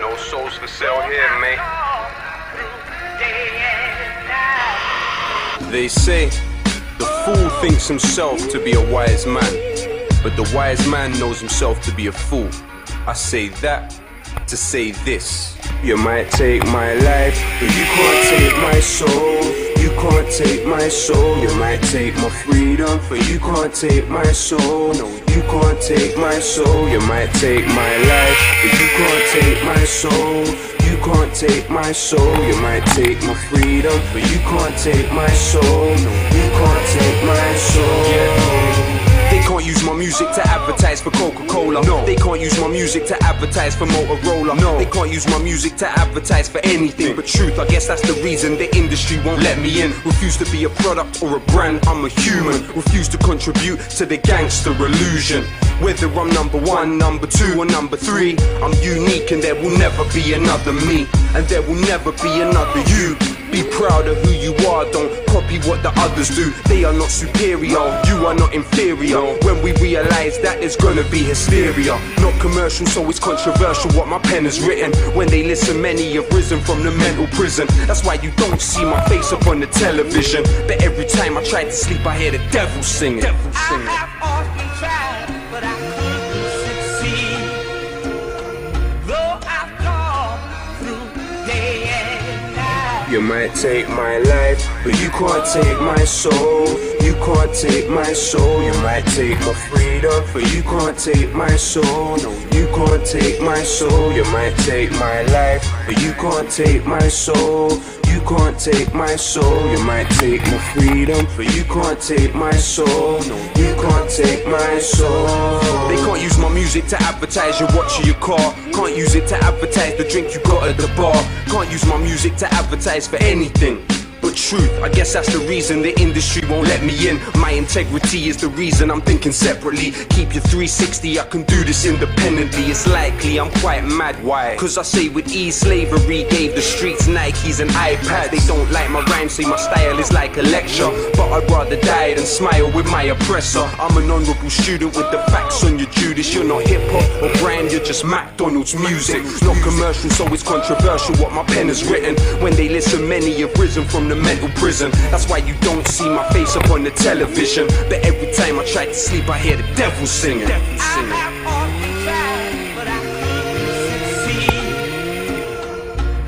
No souls for sale here, mate. They say the fool thinks himself to be a wise man, but the wise man knows himself to be a fool. I say that to say this: you might take my life, but you can't take my soul. You can't take my soul. You might take my freedom, but you can't take my soul. No, you can't take my soul. You might take my life, but you can't take my soul. You can't take my soul. You might take my freedom, but you can't take my soul. No, you can't take my soul. They can't use my music to advertise for Coca-Cola. No. They can't use my music to advertise for Motorola. No. They can't use my music to advertise for anything but truth. I guess that's the reason the industry won't let me in. Refuse to be a product or a brand, I'm a human. Refuse to contribute to the gangster illusion. Whether I'm number one, number two or number three, I'm unique and there will never be another me. And there will never be another you. Be proud of who you are, don't copy what the others do. They are not superior, you are not inferior. When we realize that there's gonna be hysteria. Not commercial, so it's controversial what my pen has written. When they listen, many have risen from the mental prison. That's why you don't see my face up on the television. But every time I try to sleep, I hear the devil singing. I have often tried, but I couldn't succeed. Though I've gone through day and night. You might take my life, but you can't take my soul. You can't take my soul. You might take my freedom, but you can't take my soul. No, you can't take my soul. You might take my life, but you can't take my soul. You can't take my soul. You might take my freedom, but you can't take my soul. No, you can't take my soul. They can't use my music to advertise your watch or your car. Can't use it to advertise the drink you got at the bar. Can't use my music to advertise for anything but truth. I guess that's the reason the industry won't let me in. My integrity is the reason I'm thinking separately. Keep your 360, I can do this independently. It's likely I'm quite mad. Why? Cause I say with ease, slavery gave the streets Nikes and iPads. They don't like my rhymes, say my style is like a lecture. But I'd rather die than smile with my oppressor. I'm an honourable student with the facts on your Judas. You're not hip-hop or brand, you're just McDonald's music. Not commercial, so it's controversial what my pen has written. When they listen, many have risen from the mental prison. That's why you don't see my face up on the television. But every time I try to sleep, I hear the devil singing. I have often tried, but I couldn't succeed.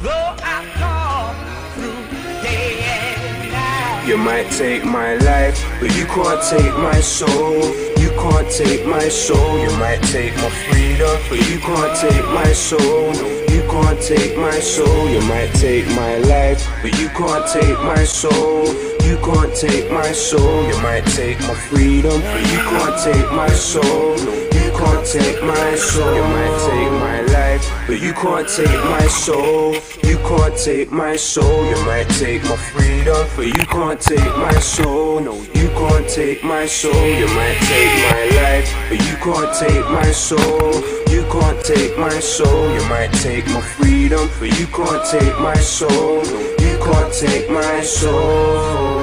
Though I've gone through day and night. You might take my life, but you can't take my soul. You can't take my soul. You might take my freedom, but you can't take my soul. No, you can't take my soul. You might take my life, but you can't take my soul. You can't take my soul. You might take my freedom, but you can't take my soul. No, you can't take my soul. You might take my life, but you can't take my soul. You can't take my soul. You might take my freedom, but you can't take my soul. No, you can't take my soul. You might take my life, but you can't take my soul. You can't take my soul. You might take my freedom, but you can't take my soul. No, you can't take my soul.